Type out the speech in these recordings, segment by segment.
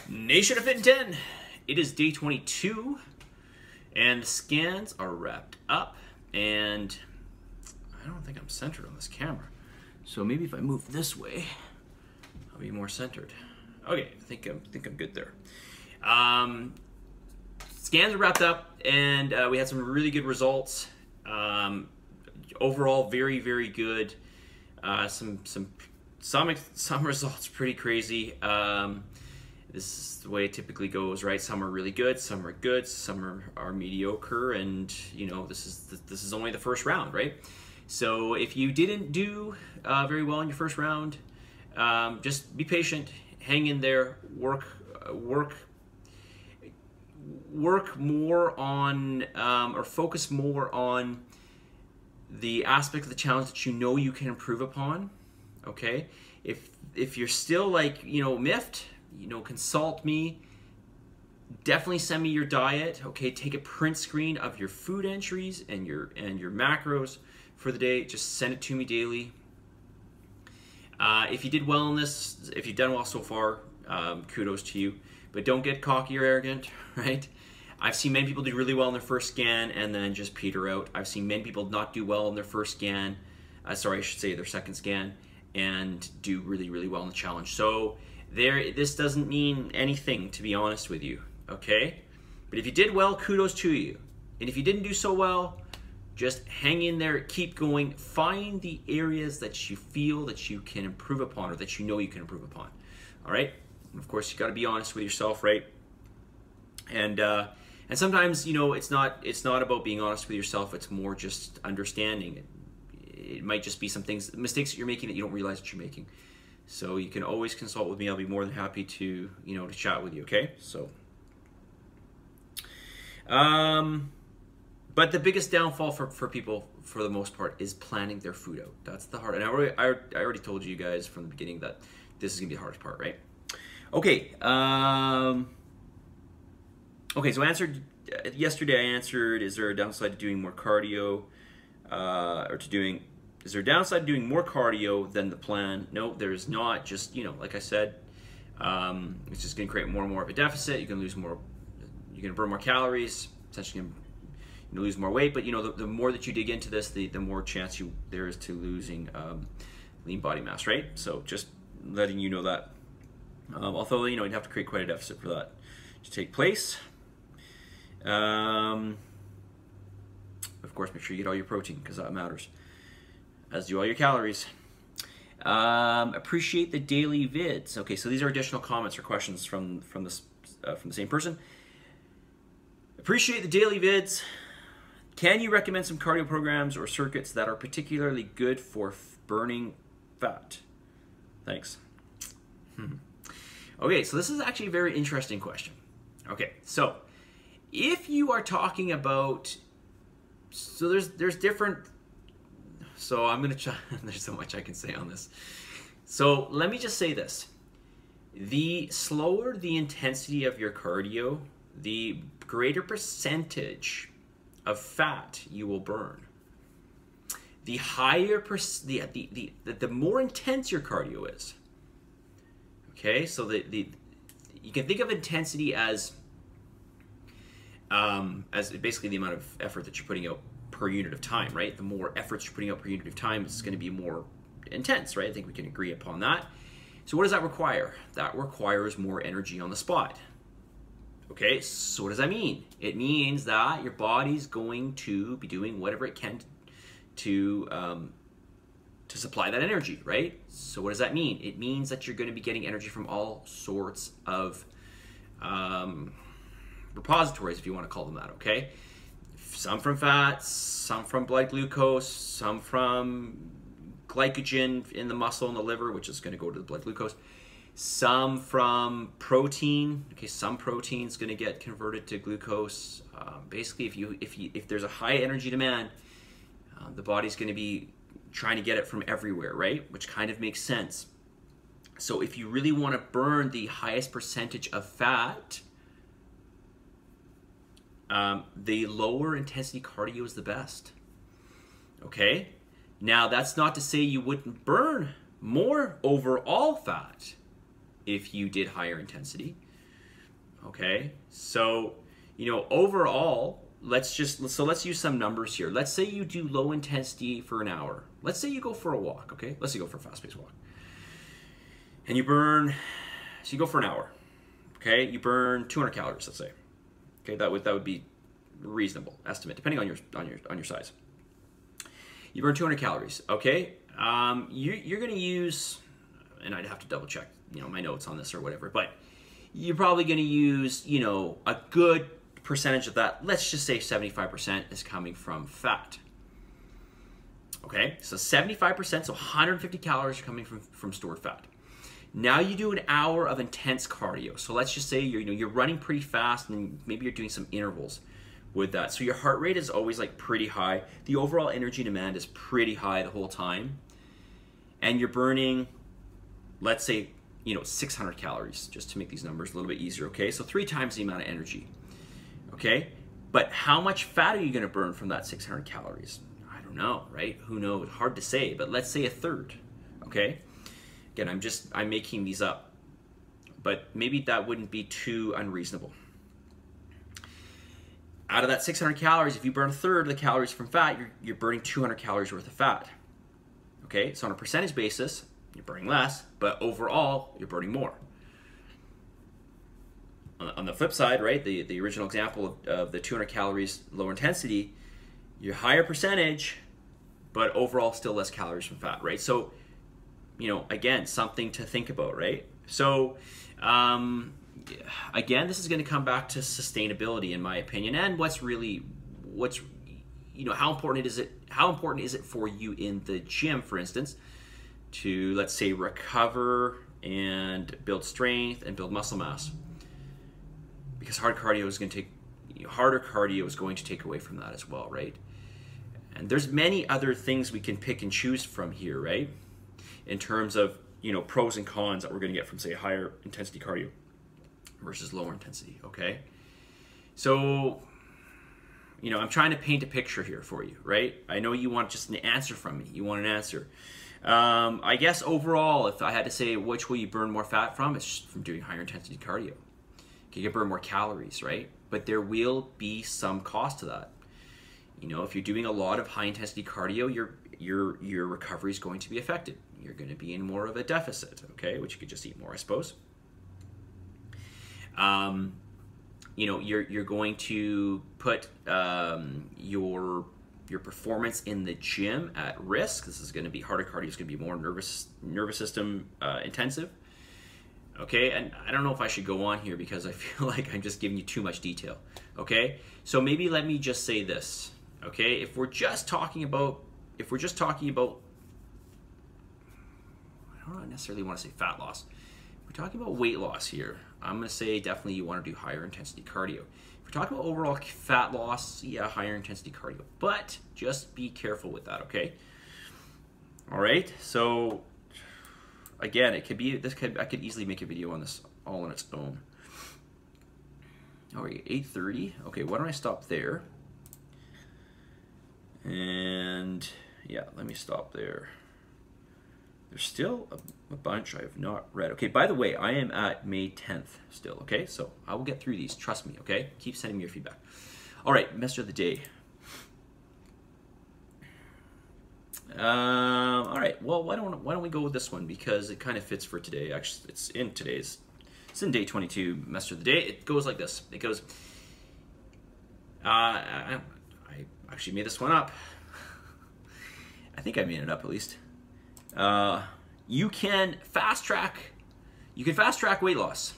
Nation of Fit in 10, it is day 22, and the scans are wrapped up, and I don't think I'm centered on this camera. So maybe if I move this way, I'll be more centered. Okay, I think I'm good there. Scans are wrapped up, and we had some really good results. Overall, very, very good. Some results pretty crazy. This is the way it typically goes, right? Some are really good, some are mediocre, and you know, this is only the first round, right? So if you didn't do very well in your first round, just be patient, hang in there, work more on or focus more on the aspect of the challenge that you know you can improve upon. Okay, if you're still like, you know, miffed, you know, consult me. Definitely send me your diet. Okay, take a print screen of your food entries and your macros for the day. Just send it to me daily. If you did well in this, if you've done well so far, kudos to you. But don't get cocky or arrogant, right? I've seen many people do really well in their first scan and then just peter out. I've seen many people not do well in their first scan, sorry, I should say their second scan, and do really, really well in the challenge. So this doesn't mean anything, to be honest with you, okay? But if you did well, kudos to you. And if you didn't do so well, just hang in there, keep going, find the areas that you feel that you can improve upon or that you know you can improve upon, all right? And of course, you gotta be honest with yourself, right? And sometimes, you know, it's not about being honest with yourself, it's more just understanding it. It might just be some things, mistakes that you're making that you don't realize that you're making. So you can always consult with me. I'll be more than happy to, you know, to chat with you, okay? So, but the biggest downfall for people, for the most part, is planning their food out. That's the hard, and I already told you guys from the beginning that this is gonna be the hardest part, right? Okay, okay, so yesterday I answered, is there a downside to doing more cardio, is there a downside to doing more cardio than the plan? No, there is not. Just, you know, like I said, it's just going to create more and more of a deficit. You're going to lose more, you're going to burn more calories, essentially going to lose more weight. But, you know, the more that you dig into this, the more chance there is to losing lean body mass, right? So just letting you know that. Although, you know, you'd have to create quite a deficit for that to take place. Of course, make sure you get all your protein, because that matters, as do all your calories. Appreciate the daily vids. Okay, so these are additional comments or questions from the same person. Appreciate the daily vids. Can you recommend some cardio programs or circuits that are particularly good for burning fat? Thanks. Okay, so this is actually a very interesting question. Okay, so if you are talking about, so there's different, so I'm gonna try, there's so much I can say on this. So let me just say this. The slower the intensity of your cardio, the greater percentage of fat you will burn. The higher, the more intense your cardio is. Okay, so you can think of intensity as basically the amount of effort that you're putting out per unit of time, right? The more efforts you're putting out per unit of time, it's going to be more intense, right? I think we can agree upon that. So what does that require? That requires more energy on the spot. Okay, so what does that mean? It means that your body's going to be doing whatever it can to supply that energy, right? So what does that mean? It means that you're going to be getting energy from all sorts of repositories, if you want to call them that, okay? Some from fats, some from blood glucose, some from glycogen in the muscle and the liver, which is going to go to the blood glucose, some from protein. Okay, some protein is going to get converted to glucose. Basically, if there's a high energy demand, the body's going to be trying to get it from everywhere, right? Which kind of makes sense. So if you really want to burn the highest percentage of fat, the lower intensity cardio is the best. Okay? Now, that's not to say you wouldn't burn more overall fat if you did higher intensity. Okay, so overall, let's use some numbers here. Let's say you do low intensity for an hour. Let's say you go for a walk. Okay, let's say you go for a fast-paced walk, and you go for an hour. Okay, you burn 200 calories. Let's say. Okay, that would be a reasonable estimate depending on your size. You burn 200 calories. Okay, you're going to use, and I'd have to double check my notes on this or whatever, but you're probably going to use a good percentage of that. Let's just say 75% is coming from fat. Okay, so 75%, so 150 calories are coming from stored fat. Now you do an hour of intense cardio. So let's just say you're running pretty fast and maybe you're doing some intervals with that. So your heart rate is always like pretty high. The overall energy demand is pretty high the whole time. And you're burning, let's say, 600 calories, just to make these numbers a little bit easier, okay? So 3 times the amount of energy, okay? But how much fat are you gonna burn from that 600 calories? I don't know, right? Who knows? Hard to say, but let's say a third, okay? Again, I'm making these up, but maybe that wouldn't be too unreasonable. Out of that 600 calories, if you burn a third of the calories from fat, you're burning 200 calories worth of fat. Okay, so on a percentage basis, you're burning less, but overall, you're burning more. On the flip side, right, the original example of the 200 calories lower intensity, your higher percentage, but overall still less calories from fat, right? So, again, something to think about, right? So, again, this is going to come back to sustainability, in my opinion, and how important is it for you in the gym, for instance, to, let's say, recover and build strength and build muscle mass, because harder cardio is going to take away from that as well, right? And there's many other things we can pick and choose from here, right? In terms of pros and cons that we're going to get from, say, higher intensity cardio versus lower intensity. Okay, so I'm trying to paint a picture here for you, right? I know you want just an answer from me. You want an answer. I guess overall, if I had to say which will you burn more fat from, it's just from doing higher intensity cardio. You can burn more calories, right? But there will be some cost to that. If you're doing a lot of high intensity cardio, your recovery is going to be affected. You're going to be in more of a deficit, okay? Which you could just eat more, I suppose. You're going to put your performance in the gym at risk. This is going to be harder cardio. It's going to be more nervous system intensive. Okay, and I don't know if I should go on here because I feel like I'm just giving you too much detail. Okay, so maybe let me just say this. Okay, if we're just talking about, I don't necessarily want to say fat loss. If we're talking about weight loss here, I'm going to say definitely you want to do higher intensity cardio. If we're talking about overall fat loss, yeah, higher intensity cardio. But just be careful with that, okay? All right, so again, I could easily make a video on this all on its own. All right, 8:30. Okay, why don't I stop there? And yeah, let me stop there. There's still a bunch I have not read. Okay, by the way, I am at May 10th still, okay? So I will get through these, trust me, okay? Keep sending me your feedback. All right, message of the day. All right, well, why don't we go with this one because it kind of fits for today. Actually, it's in day 22 message of the day. It goes like this. It goes, I actually made this one up. I think I made it up at least. You can fast track weight loss.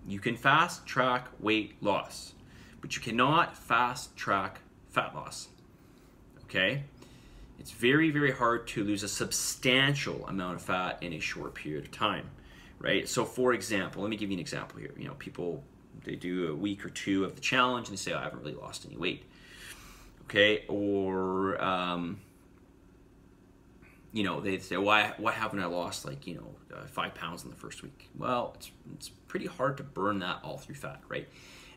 You can fast track weight loss, but you cannot fast track fat loss. Okay? It's very, very hard to lose a substantial amount of fat in a short period of time, right? So for example, let me give you an example here. People, they do a week or two of the challenge and they say, oh, I haven't really lost any weight. Okay, or they say, why haven't I lost 5 pounds in the first week? Well, it's pretty hard to burn that all through fat, right?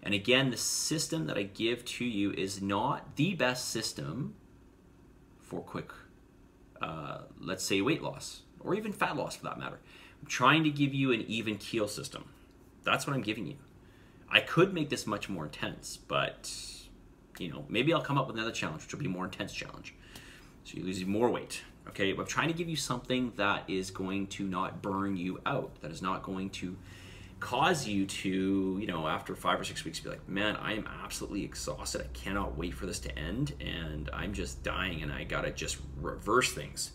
And again, the system that I give to you is not the best system for quick, let's say, weight loss, or even fat loss for that matter. I'm trying to give you an even keel system. That's what I'm giving you. I could make this much more intense, but you know, maybe I'll come up with another challenge, which will be a more intense challenge. So you lose more weight, okay? But I'm trying to give you something that is going to not burn you out, that is not going to cause you to, you know, after 5 or 6 weeks, be like, man, I am absolutely exhausted. I cannot wait for this to end, and I'm just dying, and I gotta just reverse things,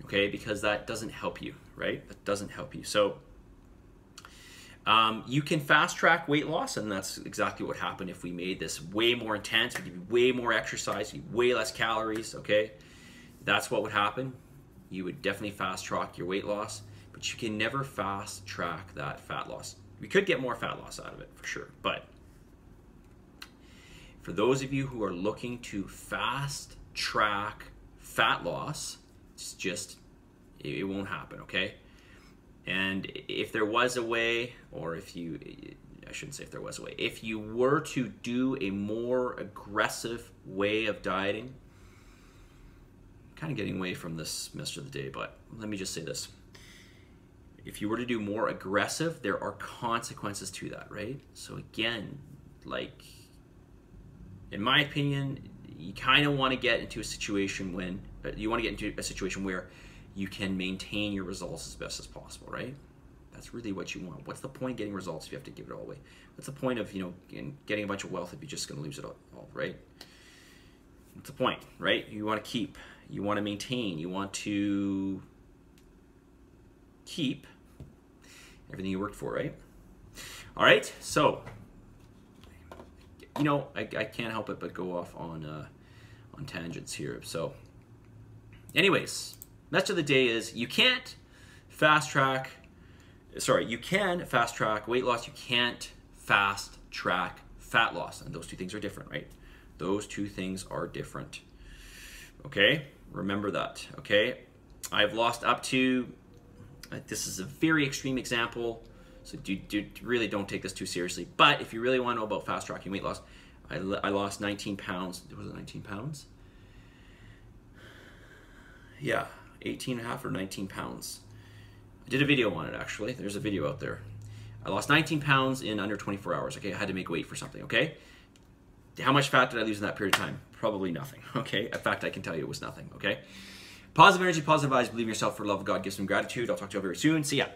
okay? Because that doesn't help you, right? That doesn't help you. So you can fast track weight loss, and that's exactly what happened if we made this way more intense. We give you way more exercise, way less calories, okay? That's what would happen. You would definitely fast track your weight loss, but you can never fast track that fat loss. We could get more fat loss out of it for sure, but for those of you who are looking to fast track fat loss, it won't happen, okay? And if there was a way, or if you, I shouldn't say if there was a way, if you were to do a more aggressive way of dieting, kind of getting away from this message of the day, but let me just say this. If you were to do more aggressive, there are consequences to that, right? So again, like, in my opinion, you kind of want to get into a situation where you can maintain your results as best as possible, right? That's really what you want. What's the point of getting results if you have to give it all away? What's the point of, you know, getting a bunch of wealth if you're just going to lose it all, right? What's the point, right? You want to keep, you want to maintain, you want to keep everything you worked for, right? All right, so, you know, I can't help it but go off on tangents here. So, anyways, message of the day is you can fast track weight loss, you can't fast track fat loss, and those two things are different, right? Those two things are different, okay? Remember that, okay? I've lost up to, this is a very extreme example, so really don't take this too seriously, but if you really want to know about fast tracking weight loss, I lost 19 pounds, was it 19 pounds? Yeah, 18 and a half or 19 pounds. I did a video on it, actually. There's a video out there. I lost 19 pounds in under 24 hours, okay? I had to make weight for something, okay? How much fat did I lose in that period of time? Probably nothing, okay? In fact, I can tell you it was nothing, okay? Positive energy, positive vibes, believe in yourself, for the love of God, give some gratitude. I'll talk to you all very soon. See ya.